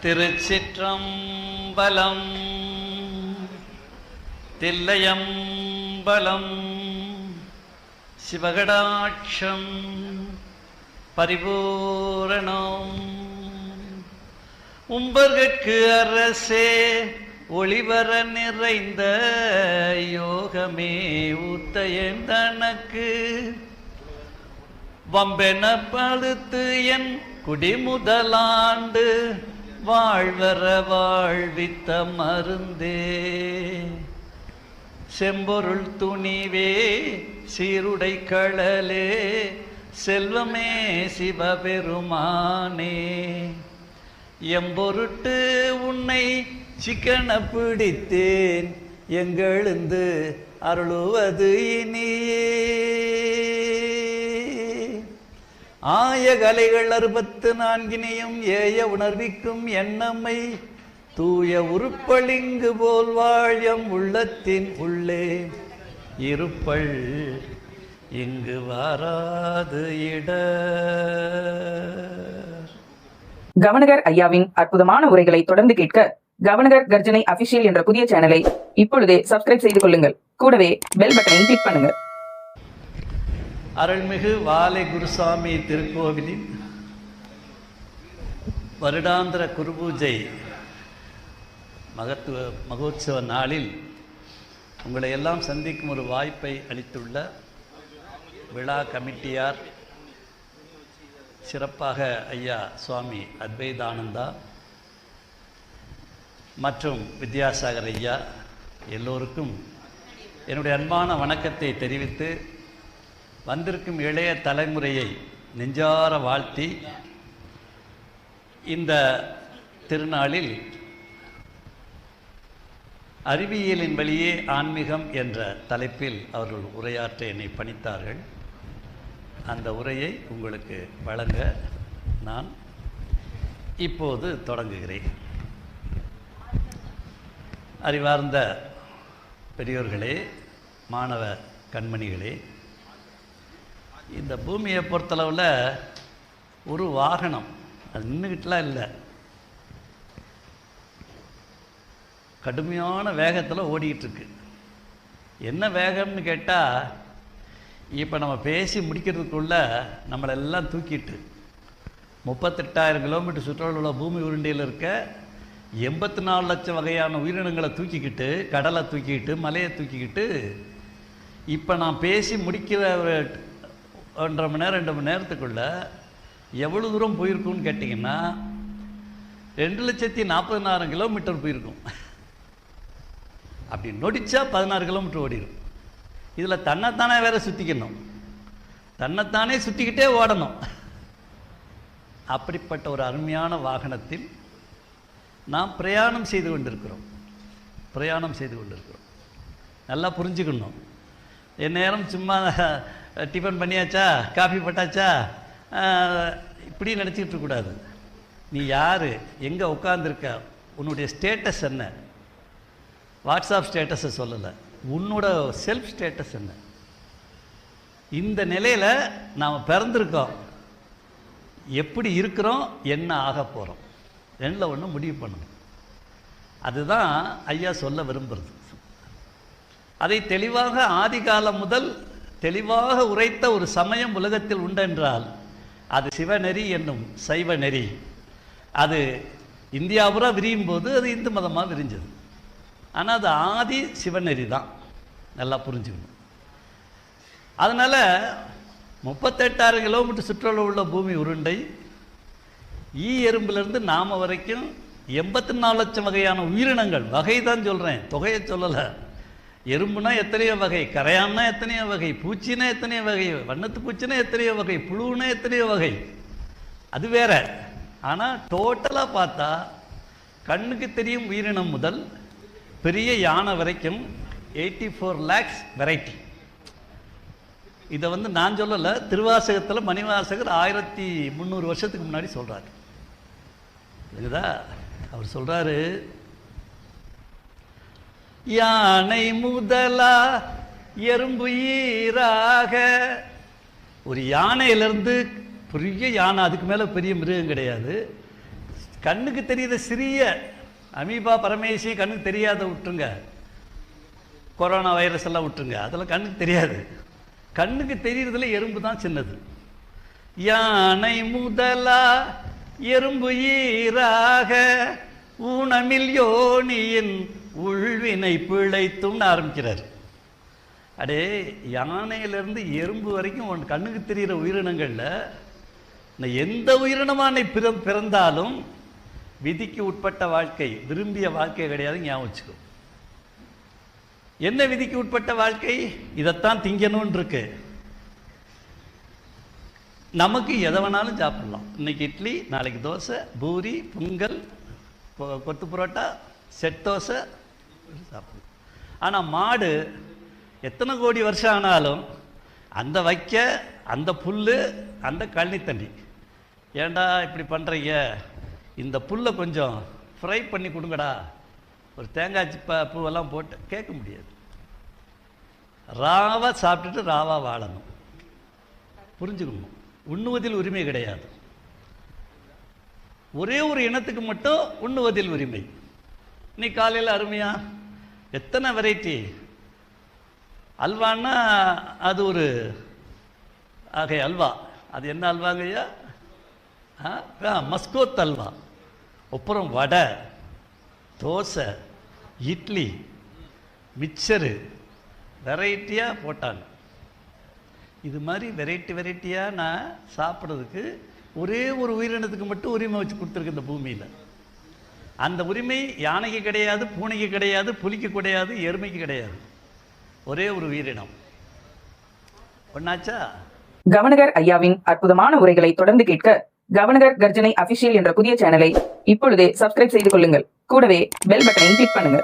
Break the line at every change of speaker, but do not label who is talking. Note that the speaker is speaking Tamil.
திருச்சிற்றம்பலம். தில்லையம்பலம். சிவகடாட்சம் பரிபூரணம். உம்பர்கட்கு அரசே ஒளிவர நிறைந்த யோகமே ஊத்தையன் தனக்கு வம்பென பழுத்து என் குடிமுதலாண்டு வாழ்வர வாழ்வித்த மருந்தே. செம்பொருள் துணிவே சீருடை களலே செல்வமே சிவபெருமானே. எம்பொருட்டு உன்னை சிக்கன பிடித்தேன் எங்கெழுந்து அருளுவது இனியே. ஆய கலைகள் 64 ஏய உணர்விக்கும் எண்ணமை தூய உருப்பளிங்கு போல் வாழியம் உள்ளத்தின் உள்ளே இருப்பள் இங்கு வாராது இட.
கவனகர் ஐயாவின் அற்புதமான உரைகளை தொடர்ந்து கேட்க கவனகர் கர்ஜனை அபிஷியல் என்ற புதிய சேனலை இப்பொழுதே சப்ஸ்கிரைப் செய்து கொள்ளுங்கள். கூடவே பெல் பட்டனை கிளிக் பண்ணுங்க.
அருள்மிகு வாலை குருசாமி திருக்கோவிலின் வருடாந்திர குருபூஜை மகோத்சவ நாளில் உங்களை எல்லாம் சந்திக்கும் ஒரு வாய்ப்பை அளித்துள்ள விழா கமிட்டியார், சிறப்பாக ஐயா சுவாமி அத்வைதானந்தா மற்றும் வித்யாசாகர் ஐயா எல்லோருக்கும் என்னுடைய அன்பான வணக்கத்தை தெரிவித்து வந்திருக்கும் இளைய தலைமுறையை நெஞ்சார வாழ்த்தி இந்த திருநாளில் அறிவியலின் வழியே ஆன்மீகம் என்ற தலைப்பில் அவர்கள் உரையாற்ற என்னை பணித்தார்கள். அந்த உரையை உங்களுக்கு வழங்க நான் இப்போது தொடங்குகிறேன். அறிவார்ந்த பெரியோர்களே, மாணவ கண்மணிகளே, இந்த பூமியை பொறுத்தளவில் ஒரு வாகனம் அது நின்றுக்கிட்டுலாம் இல்லை, கடுமையான வேகத்தில் ஓடிக்கிட்டுருக்கு. என்ன வேகம்னு கேட்டால், இப்போ நம்ம பேசி முடிக்கிறதுக்குள்ள நம்மளெல்லாம் தூக்கிட்டு 38,000 கிலோமீட்டர் சுற்றளவில் உள்ள பூமி உருண்டையில் இருக்க 84 லட்சம் வகையான உயிரினங்களை தூக்கிக்கிட்டு, கடலை தூக்கிக்கிட்டு, மலையை தூக்கிக்கிட்டு, இப்போ நான் பேசி முடிக்கிற 1.5 மணி நேரம் 2 மணி நேரத்துக்குள்ள எவ்வளோ தூரம் போயிருக்கும்னு கேட்டிங்கன்னா 2,40,000 கிலோமீட்டர் போயிருக்கும். அப்படி நொடிச்சா 16 கிலோமீட்டர் ஓடிடும். இதில் தன்னைத்தானே வேற சுற்றிக்கணும், தன்னைத்தானே சுற்றிக்கிட்டே ஓடணும். அப்படிப்பட்ட ஒரு அருமையான வாகனத்தில் நாம் பிரயாணம் செய்து கொண்டிருக்கிறோம். நல்லா புரிஞ்சுக்கணும். என் நேரம் சும்மா டிஃபன் பண்ணியாச்சா, காஃபி போட்டாச்சா, இப்படி நினச்சிக்கிட்டு இருக்கக்கூடாது. நீ யார், எங்கே உட்காந்துருக்க, உன்னுடைய ஸ்டேட்டஸ் என்ன, வாட்ஸ்அப் ஸ்டேட்டஸை சொல்லலை, உன்னோட செல்ஃப் ஸ்டேட்டஸ் என்ன. இந்த நிலையில் நாம் பிறந்திருக்கோம், எப்படி இருக்கிறோம், என்ன ஆக போகிறோம், ரெண்டில் ஒன்று முடிவு பண்ணணும். அதுதான் ஐயா சொல்ல விரும்புகிறது. அதை தெளிவாக ஆதி காலம் முதல் தெளிவாக உரைத்த ஒரு சமயம் உலகத்தில் உண்டென்றால் அது சிவநெறி என்னும் சைவ நெறி. அது இந்தியாபுரா விரியும் போது அது இந்து மதமாக விரிஞ்சது. ஆனால் அது ஆதி சிவநெறி தான், நல்லா புரிஞ்சுக்கணும். அதனால் 38,000 கிலோமீட்டர் சுற்றளவு உள்ள பூமி உருண்டை, ஈ எறும்பிலிருந்து நாம வரைக்கும் 84 லட்சம் வகையான உயிரினங்கள், வகை தான் சொல்கிறேன், தொகையை சொல்லலை. எறும்புனா எத்தனையோ வகை, கரையான்னா எத்தனையோ வகை, பூச்சினா எத்தனையோ வகை, வண்ணத்து பூச்சினா எத்தனையோ வகை, புழுனா எத்தனையோ வகை, அது வேற. ஆனால் டோட்டலாக பார்த்தா கண்ணுக்கு தெரியும் உயிரினம் முதல் பெரிய யானை வரைக்கும் 84 lakhs வெரைட்டி. இதை நான் சொல்லலை, திருவாசகத்தில் மணிவாசகர் 1300 வருஷத்துக்கு முன்னாடி சொல்கிறார். இதுதா அவர் சொல்கிறாரு, யானை முதலா எறும்பு ஈராக. ஒரு யானையிலிருந்து பெரிய யானை, அதுக்கு மேலே பெரிய மிருகம் கிடையாது, கண்ணுக்கு தெரியாத சிறிய அமீபா பரமேசி கண்ணுக்கு தெரியாத விட்டுருங்க, கொரோனா வைரஸ் எல்லாம் விட்டுருங்க, அதெல்லாம் கண்ணுக்கு தெரியாது. கண்ணுக்கு தெரியறதுல எறும்பு தான் சின்னது. யானை முதலா எறும்பு ஈராக ஊனமில் யோனியின் உள்வினை பிழைத்தும்னு ஆரம்பிக்கிறார். அடே, யானையிலேருந்து எறும்பு வரைக்கும் உன் கண்ணுக்கு தெரிகிற உயிரினங்களில் எந்த உயிரினமான பிறந்தாலும் விதிக்கு உட்பட்ட வாழ்க்கை, விரும்பிய வாழ்க்கை கிடையாது. ஞாபகம் வச்சுக்கோ. என்ன விதிக்கு உட்பட்ட வாழ்க்கை? இதைத்தான் திங்கணும்னு இருக்கு. நமக்கு எதை வேணாலும் சாப்பிடலாம். இன்னைக்கு இட்லி, நாளைக்கு தோசை, பூரி, பொங்கல், கொத்து புரோட்டா, செட் தோசை சாப்பிடலாம். ஆனால் மாடு எத்தனை கோடி வருஷம் ஆனாலும் அந்த வைக்க, அந்த புல், அந்த கழனி தண்ணி, ஏண்டா இப்படி பண்ணுறீங்க, இந்த புல்லை கொஞ்சம் ஃப்ரை பண்ணி கொடுங்கடா, ஒரு தேங்காய் பூவெல்லாம் போட்டு கேட்க முடியாது. ராவா சாப்பிட்டுட்டு ராவா வாழணும். புரிஞ்சுக்கணும். உண்ணுவதில் உரிமை கிடையாது. ஒரே ஒரு இனத்துக்கு மட்டும் உண்ணுவதில் உரிமை. இன்னைக்கு காலையில் அருமையா எத்தனை வெரைட்டி அல்வான்னா, அது ஒரு ஆகை அல்வா. அது என்ன அல்வாங்கய்யா? மஸ்கோத் அல்வா. அப்புறம் வடை, தோசை, இட்லி, மிக்சரு, வெரைட்டியாக போட்டாங்க. இது மாதிரி வெரைட்டியாக நான் சாப்பிட்றதுக்கு ஒரே ஒரு உயிரினத்துக்கு மட்டும் உரிமை வச்சு கொடுத்துருக்கு இந்த பூமியில். அந்த உரிமை யானைக்கு கிடையாது, பூனைக்கு கிடையாது, புலிக்கு கிடையாது, எருமைக்கு கிடையாது. ஒரே ஒரு உயிரினம். ஒன்னாச்சா?
கவர்னர் ஐயாவின் அற்புதமான உரைகளை தொடர்ந்து கேட்க கவர்னர் கர்ஜனை அபிஷியல் என்ற புதிய சேனலை இப்பொழுதே சப்ஸ்கிரைப் செய்து கொள்ளுங்கள். கூடவே பெல் பட்டனையும் கிளிக் பண்ணுங்க.